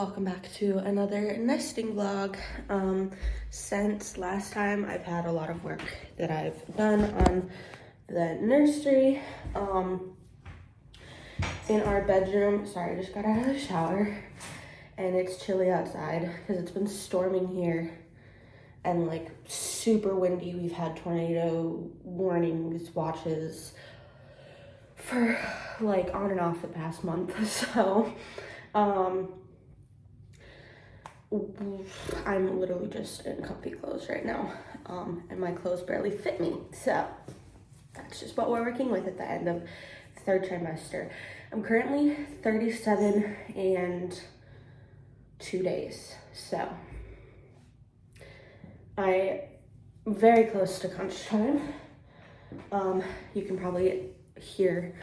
welcome back to another nesting vlog. Since last time, I've had a lot of work that I've done on the nursery. In our bedroom, sorry, I just got out of the shower and it's chilly outside because it's been storming here and like super windy. We've had tornado warnings, watches for like on and off the past month. So I'm literally just in comfy clothes right now, and my clothes barely fit me. So that's just what we're working with at the end of the third trimester. I'm currently 37 and 2 days. So I'm very close to crunch time. You can probably hear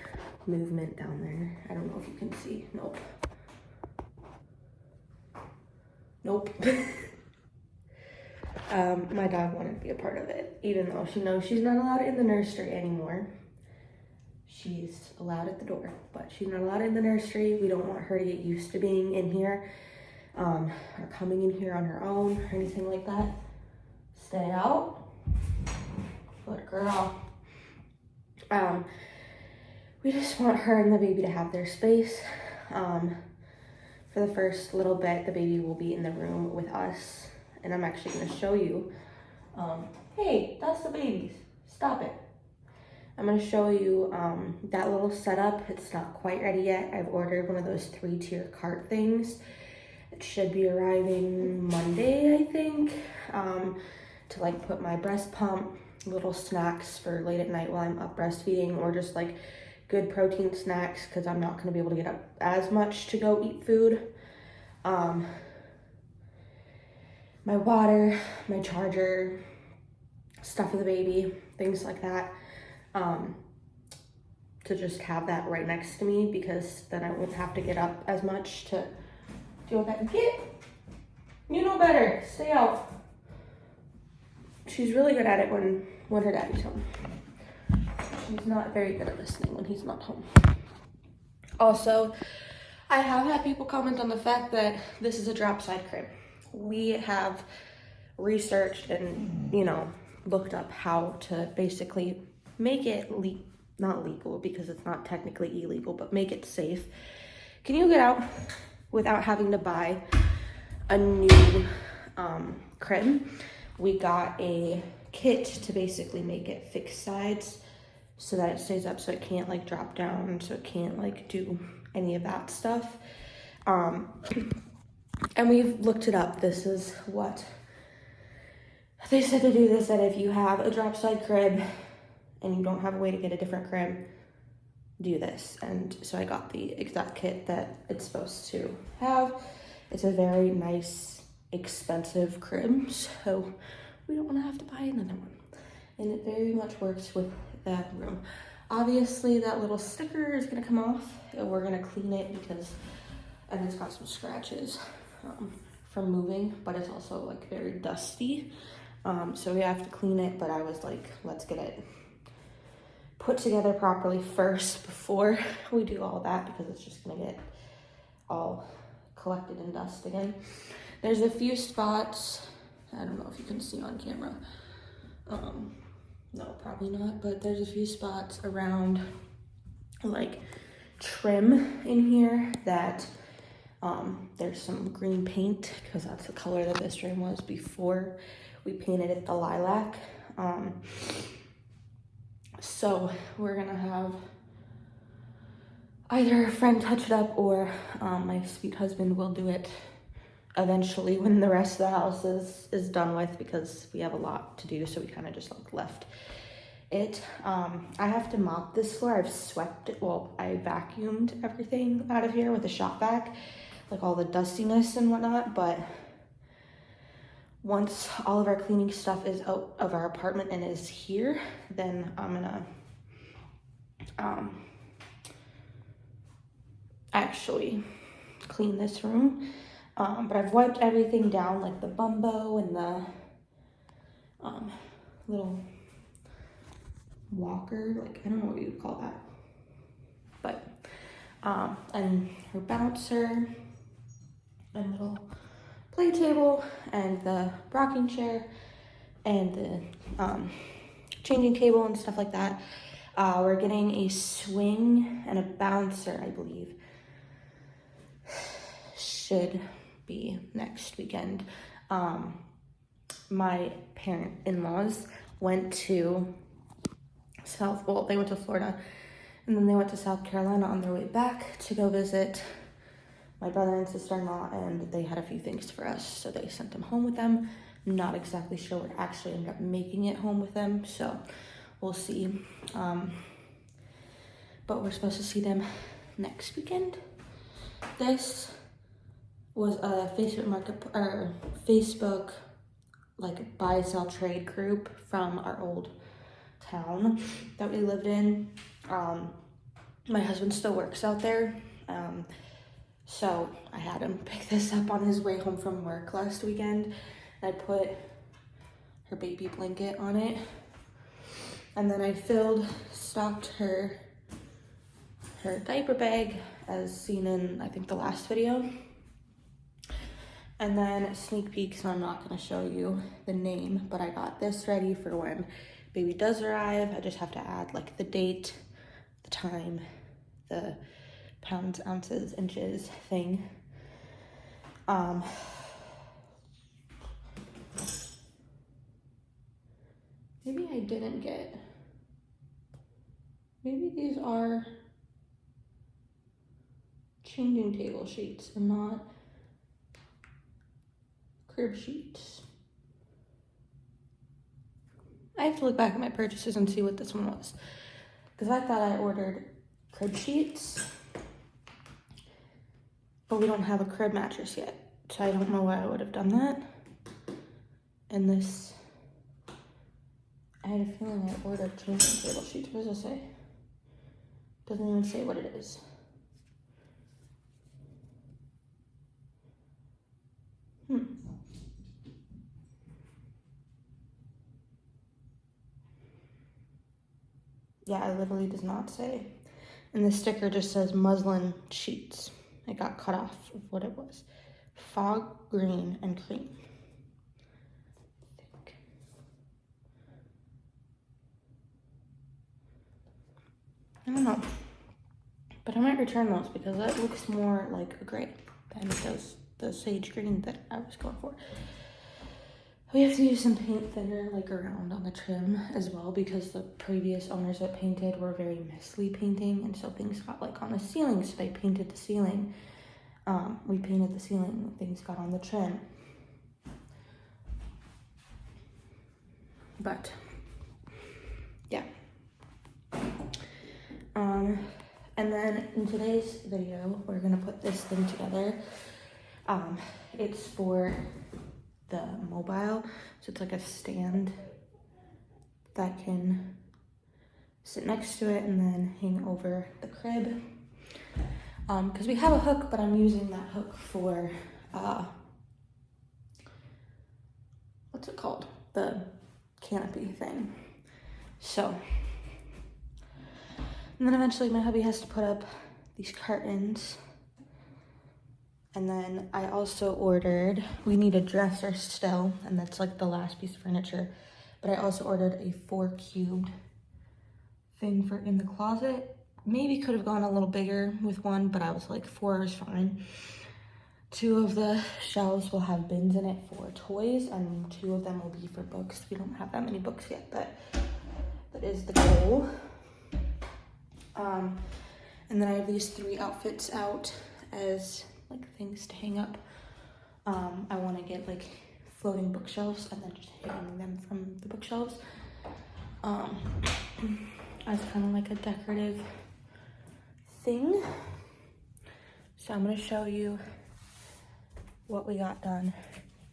movement down there. I don't know if you can see. Nope. My dog wanted to be a part of it, even though she knows she's not allowed in the nursery anymore. She's allowed at the door, but she's not allowed in the nursery. We don't want her to get used to being in here, or coming in here on her own or anything like that. Stay out. Good girl. We just want her and the baby to have their space. For the first little bit, the baby will be in the room with us, and I'm actually going to show you. Hey, that's the babies. Stop it. I'm going to show you that little setup. It's not quite ready yet. I've ordered one of those 3-tier cart things. It should be arriving Monday, I think, to like put my breast pump, little snacks for late at night while I'm up breastfeeding, or just like good protein snacks because I'm not going to be able to get up as much to go eat food. My water, my charger, stuff for the baby, things like that. To just have that right next to me, because then I won't have to get up as much to deal with that. You know better, stay out. She's really good at it when her daddy's home. She's not very good at listening when he's not home. Also, I have had people comment on the fact that this is a drop side crib. We have researched and, looked up how to basically make it not legal, because it's not technically illegal, but make it safe. Can you get out without having to buy a new crib? We got a kit to basically make it fixed sides so that it stays up, so it can't like drop down, so it can't like do any of that stuff. And we've looked it up. This is what they said to do this, that if you have a drop side crib and you don't have a way to get a different crib, do this. And so I got the exact kit that it's supposed to have. It's a very nice, expensive crib, so we don't want to have to buy another one. And it very much works with that room. Obviously, that little sticker is going to come off, and we're going to clean it and it's got some scratches from moving, but it's also like very dusty. So we have to clean it, but I was like, let's get it put together properly first before we do all that, because it's just going to get all collected in dust again. There's a few spots, I don't know if you can see on camera. No, probably not, but there's a few spots around like trim in here that there's some green paint, because that's the color that this room was before we painted it the lilac. So we're gonna have either a friend touch it up, or my sweet husband will do it eventually when the rest of the house is done with, because we have a lot to do, so we kind of just like left it. I have to mop this floor. I've swept it, well, I vacuumed everything out of here with a shop vac, like all the dustiness and whatnot, but once all of our cleaning stuff is out of our apartment and is here, then I'm gonna actually clean this room. But I've wiped everything down, like the bumbo and the little walker, like I don't know what you would call that, but and her bouncer, and little play table and the rocking chair and the changing table and stuff like that. We're getting a swing and a bouncer, I believe. Should be next weekend. My in-laws went to they went to Florida, and then they went to South Carolina on their way back to go visit my brother and sister-in-law, and they had a few things for us, so they sent them home with them. I'm not exactly sure what actually ended up making it home with them, so we'll see. But we're supposed to see them next weekend. This was a Facebook like buy, sell, trade group from our old town that we lived in. My husband still works out there, so I had him pick this up on his way home from work last weekend. I put her baby blanket on it, and then I stocked her diaper bag as seen in, I think, the last video. And then sneak peek, so I'm not gonna show you the name, but I got this ready for when baby does arrive. I just have to add like the date, the time, the pounds, ounces, inches thing. Maybe I didn't get, maybe these are changing table sheets and not crib sheets. I have to look back at my purchases and see what this one was, because I thought I ordered crib sheets, but we don't have a crib mattress yet, so I don't know why I would have done that. And this, I had a feeling I ordered changing table sheets. What does it say? Doesn't even say what it is. Yeah, it literally does not say. And the sticker just says muslin sheets. It got cut off of what it was. Fog green and cream. I don't know. But I might return those because that looks more like a gray than it does the sage green that I was going for. We have to use some paint thinner like around on the trim as well, because the previous owners that painted were very messily painting, and so things got like on the ceiling, so they painted the ceiling. We painted the ceiling, things got on the trim. But yeah. And then in today's video, we're gonna put this thing together. It's for the mobile, so it's like a stand that can sit next to it and then hang over the crib. Because we have a hook, but I'm using that hook for what's it called? The canopy thing. So, and then eventually my hubby has to put up these curtains. And then I also ordered, we need a dresser still, and that's like the last piece of furniture. But I also ordered a 4-cubed thing for in the closet. Maybe could have gone a little bigger with one, but I was like 4 is fine. 2 of the shelves will have bins in it for toys, and 2 of them will be for books. We don't have that many books yet, but that is the goal. And then I have these 3 outfits out as like things to hang up. I want to get like floating bookshelves and then just hang them from the bookshelves as kind of like a decorative thing. So I'm going to show you what we got done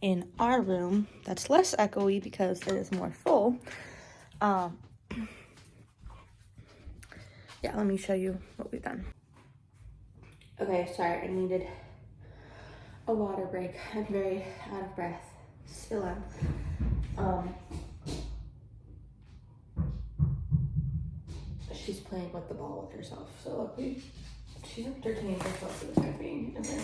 in our room that's less echoey because it is more full. Yeah, let me show you what we've done. Okay, sorry, I needed a water break. I'm very out of breath. Still am. She's playing with the ball with herself, so luckily she's entertaining herself for the time being. And then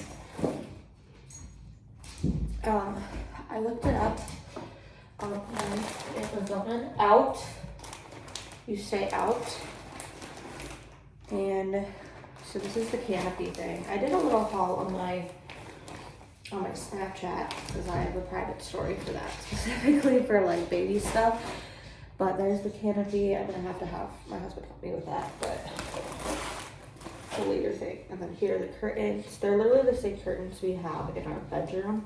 I looked it up. It was on out. You say out. And so this is the canopy thing. I did a little haul on my Snapchat because I have a private story for that, specifically for like baby stuff. But there's the canopy. I'm gonna have to have my husband help me with that, but the later thing. And then here are the curtains. They're literally the same curtains we have in our bedroom.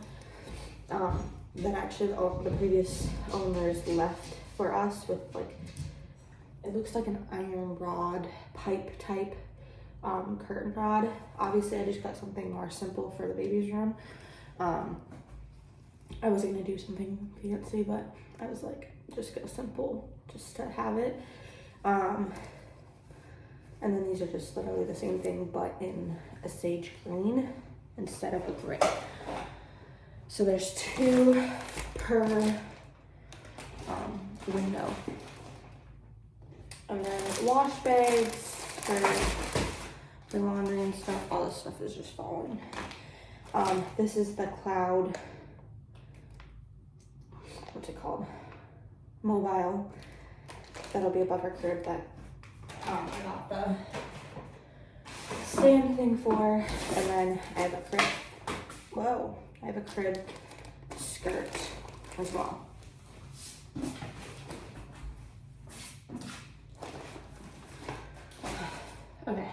That actually the previous owners left for us with like, it looks like an iron rod pipe type curtain rod. Obviously I just got something more simple for the baby's room. I was gonna do something fancy, but I was like, just go simple, just to have it. And then these are just literally the same thing, but in a sage green instead of a gray. So there's 2 per window. And then wash bags for laundry and stuff. All this stuff is just falling. This is the cloud, what's it called? Mobile. That'll be above our crib that I got the stand thing for. And then I have a crib. Whoa. I have a crib skirt as well. Okay.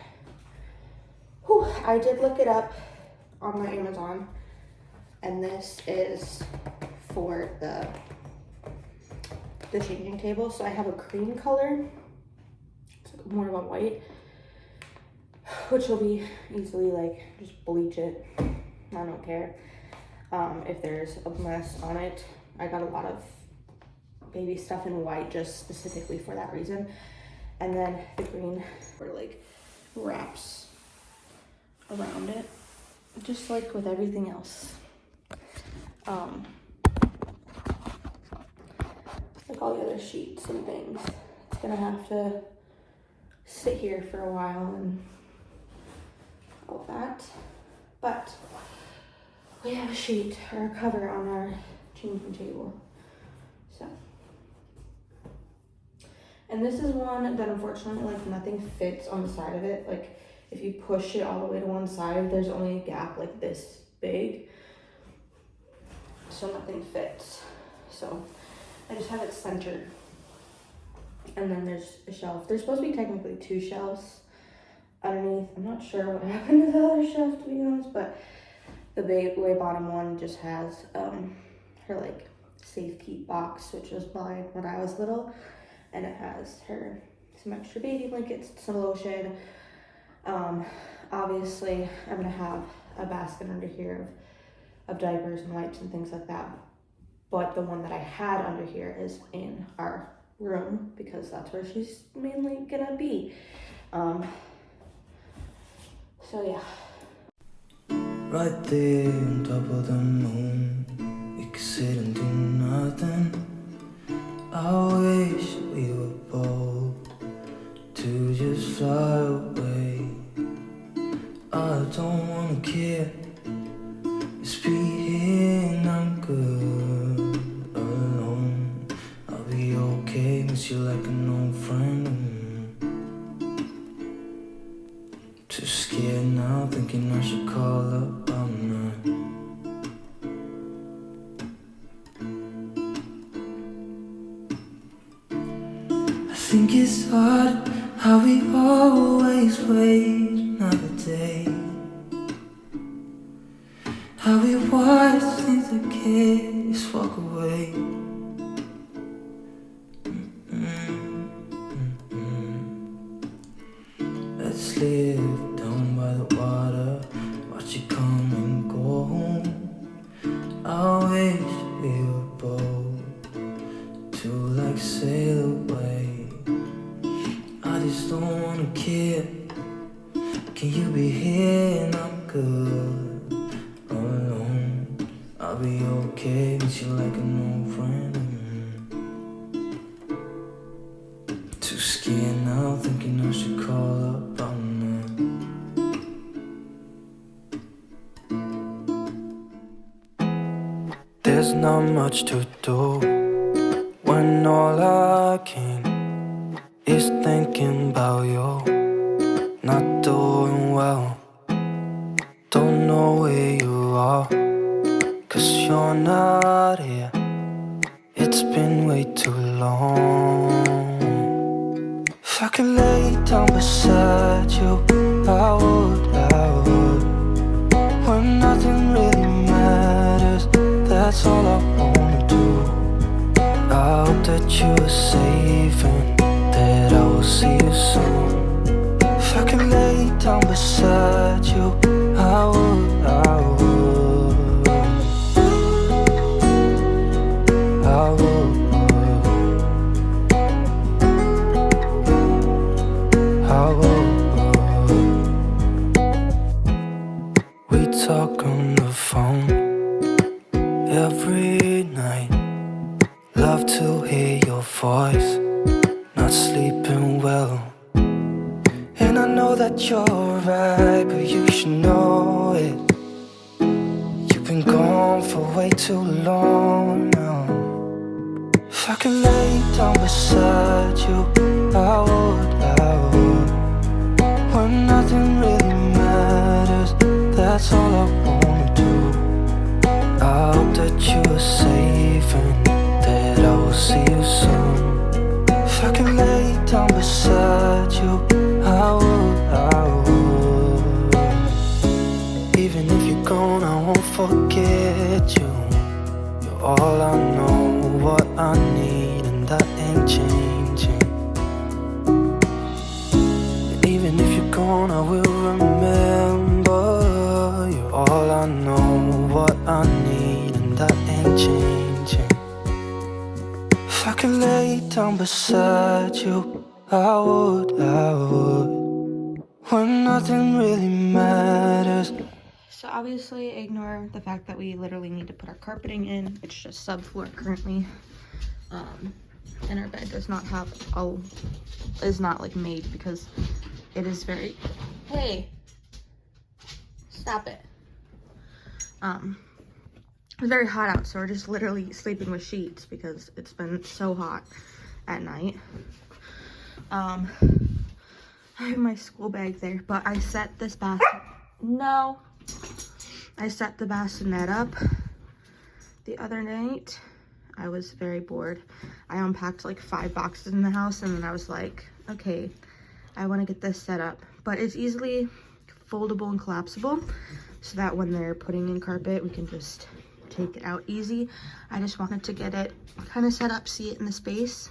Whew, I did look it up on my Amazon, and this is for the changing table. So I have a cream color. It's like more of a white, which will be easily like just bleach it. I don't care. If there's a mess on it. I got a lot of baby stuff in white just specifically for that reason. And then the green for like wraps around it, just like with everything else. Like all the other sheets and things. It's gonna have to sit here for a while and all that. But we have a sheet or a cover on our changing table. So, and this is one that unfortunately like nothing fits on the side of it. Like if you push it all the way to one side, there's only a gap like this big. So nothing fits. So I just have it centered. And then there's a shelf. There's supposed to be technically 2 shelves underneath. I'm not sure what happened to the other shelf, to be honest, but the way bottom one just has her like safe keep box, which was mine when I was little, and it has her some extra baby blankets, some lotion. Obviously I'm gonna have a basket under here of diapers and wipes and things like that, but the one that I had under here is in our room because that's where she's mainly gonna be. So yeah. Right there on top of the moon, we could sit and do nothing. I wish we were bold to just fly away. I don't wanna care, just be here and I'm good alone. I'll be okay, miss you like an old friend. Too scared now, thinking I should call up all night. I think it's hard how we always wait another day, how we watch things that can't just walk away. Let's live down by the water, watch it come and go home. I wish we were bold to like sail away. I just don't wanna care. Can you be here and I'm good alone? I'll be okay, miss you like an old friend. Too scared now, thinking I should call up all night. there's not much to do when all I can is thinking about you. Not doing well, don't know where you are, 'cause you're not here. It's been way too long. If I could lay down beside you, I would, when nothing really matters, that's all I wanna do. I hope that you are safe and that I will see you soon. If I could lay down beside you, I would, I would, I would, I would. We talk on the phone every night. Love to hear your voice, not sleeping well. And I know that you're right, but you should know it. You've been gone for way too long now. If I could lay down beside you, I would, when nothing really matters, that's all I wanna do. I hope that you are safe and that I will see you soon. If I could lay down beside you, I would, even if you're gone, I won't forget you. You're all I know, what I need, and that ain't changing. And even if you're gone, I will remember. You're all I know, what I need, and that ain't changing. If I could lay down beside you, I would, when nothing really matters. So obviously ignore the fact that we literally need to put our carpeting in. It's just subfloor currently. And our bed does not have is not like made because it is very, hey, stop it. It's very hot out, so we're just literally sleeping with sheets because it's been so hot at night. I have my school bag there, but I set this I set the bassinet up the other night. I was very bored. I unpacked like 5 boxes in the house, and then I was like, okay, I want to get this set up. But it's easily foldable and collapsible, so that when they're putting in carpet, we can just take it out easy. I just wanted to get it kind of set up, see it in the space.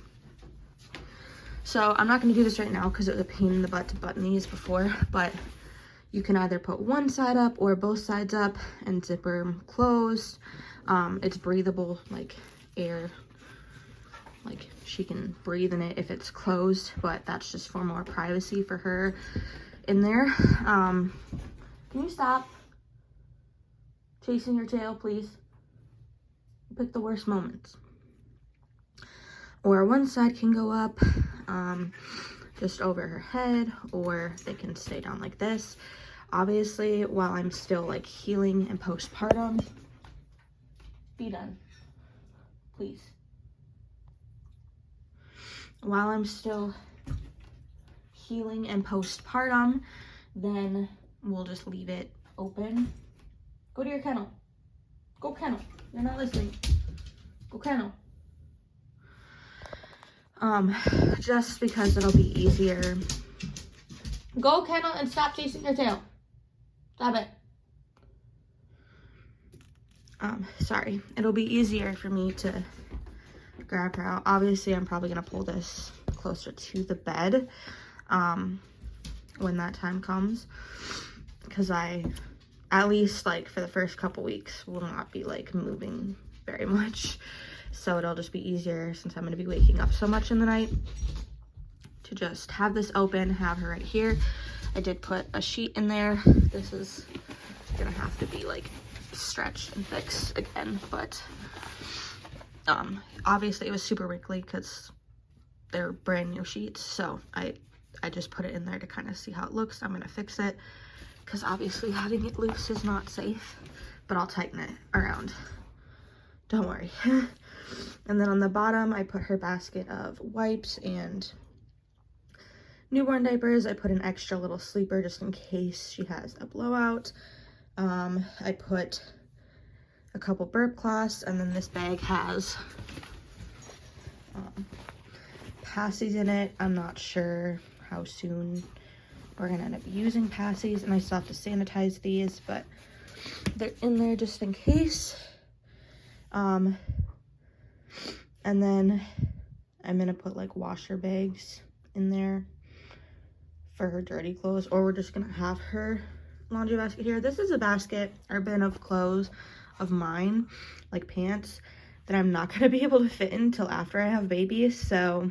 So I'm not going to do this right now because it was a pain in the butt to button these before, but you can either put one side up or both sides up and zipper them closed. It's breathable, like air, like she can breathe in it if it's closed, but that's just for more privacy for her in there. Can you stop chasing your tail, please? You pick the worst moments. Or one side can go up just over her head, or they can stay down like this. Obviously, while I'm still like healing and postpartum, be done, please. While I'm still healing and postpartum, then we'll just leave it open. Go to your kennel. Go kennel. You're not listening. Go kennel. Just because it'll be easier. Go kennel and stop chasing your tail. Stop it. Sorry. It'll be easier for me to grab her out. Obviously, I'm probably gonna pull this closer to the bed when that time comes, because I, at least like for the first couple weeks, will not be like moving very much. So it'll just be easier, since I'm going to be waking up so much in the night, to just have this open, have her right here. I did put a sheet in there. This is going to have to be like stretched and fixed again, but obviously it was super wrinkly because they're brand new sheets. So I just put it in there to kind of see how it looks. I'm going to fix it because obviously having it loose is not safe, but I'll tighten it around don't worry. And then on the bottom, I put her basket of wipes and newborn diapers. I put an extra little sleeper just in case she has a blowout. I put a couple burp cloths, and then this bag has passies in it. I'm not sure how soon we're gonna end up using passies, and I still have to sanitize these, but they're in there just in case. And then I'm gonna put like washer bags in there for her dirty clothes, or we're just gonna have her laundry basket here. This is a basket or bin of clothes of mine, like pants, that I'm not gonna be able to fit in until after I have babies, so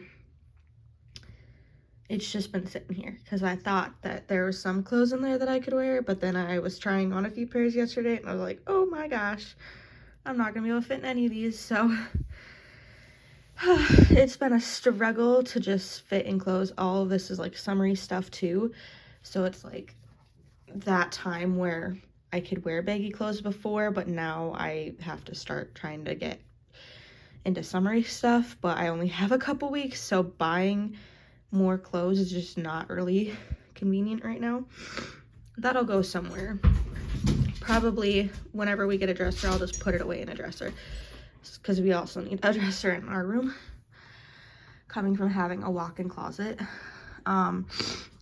it's just been sitting here because I thought that there was some clothes in there that I could wear, but then I was trying on a few pairs yesterday and I was like, oh my gosh, I'm not gonna be able to fit in any of these. So it's been a struggle to just fit in clothes. All of this is like summery stuff too, so it's like that time where I could wear baggy clothes before, but now I have to start trying to get into summery stuff, but I only have a couple weeks, so buying more clothes is just not really convenient right now. That'll go somewhere. Probably whenever we get a dresser, I'll just put it away in a dresser, because we also need a dresser in our room, coming from having a walk-in closet. And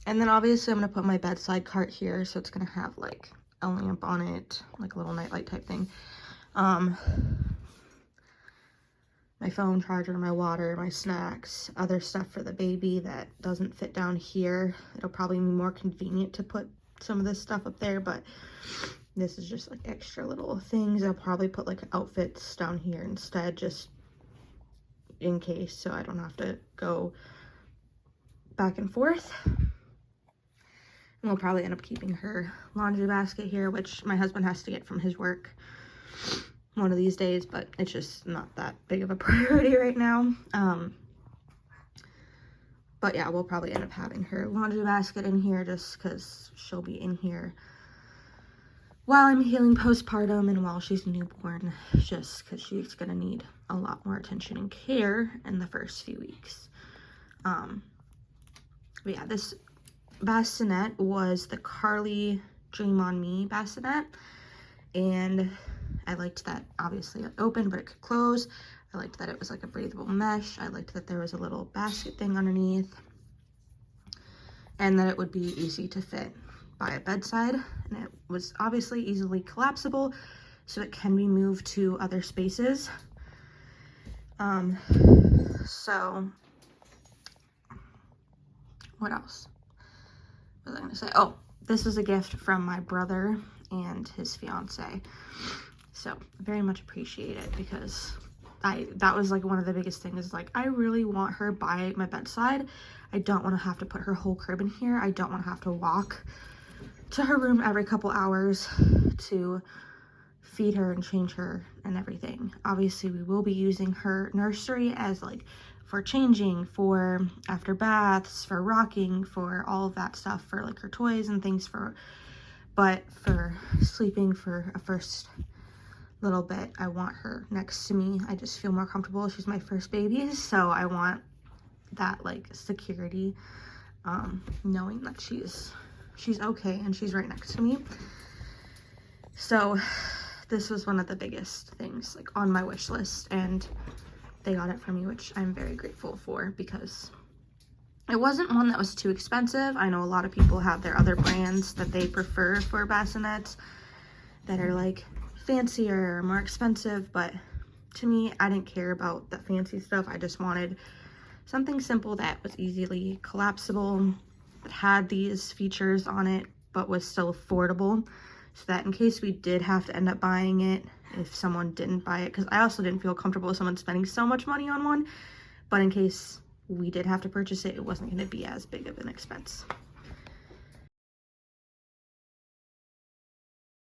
then obviously I'm gonna put my bedside cart here, so it's gonna have like a lamp on it, like a little nightlight type thing. My phone charger, my water, my snacks, other stuff for the baby that doesn't fit down here. It'll probably be more convenient to put some of this stuff up there, but this is just like extra little things. I'll probably put like outfits down here instead, just in case, so I don't have to go back and forth. And we'll probably end up keeping her laundry basket here, which my husband has to get from his work one of these days, but it's just not that big of a priority right now. But yeah, we'll probably end up having her laundry basket in here just because she'll be in here while I'm healing postpartum and while she's newborn, just because she's gonna need a lot more attention and care in the first few weeks. But yeah, this bassinet was the Kaale Dream on Me bassinet, and I liked that obviously it opened but it could close. I liked that it was like a breathable mesh. I liked that there was a little basket thing underneath, and that it would be easy to fit by a bedside, and it was obviously easily collapsible, so it can be moved to other spaces. So what else was I gonna say? Oh, this was a gift from my brother and his fiance, so very much appreciate it, because that was like one of the biggest things, like I really want her by my bedside. I don't want to have to put her whole crib in here. I don't want to have to walk to her room every couple hours to feed her and change her and everything. Obviously we will be using her nursery as like for changing, for after baths, for rocking, for all of that stuff, for like her toys and things, but for sleeping for a first little bit, I want her next to me. I just feel more comfortable. She's my first baby, so I want that like security, knowing that she's okay and she's right next to me. So this was one of the biggest things like on my wish list, and they got it for me, which I'm very grateful for, because it wasn't one that was too expensive. I know a lot of people have their other brands that they prefer for bassinets that are like fancier or more expensive, but to me, I didn't care about the fancy stuff. I just wanted something simple that was easily collapsible, that had these features on it, but was still affordable, so that in case we did have to end up buying it, if someone didn't buy it, because I also didn't feel comfortable with someone spending so much money on one, but in case we did have to purchase it, it wasn't going to be as big of an expense.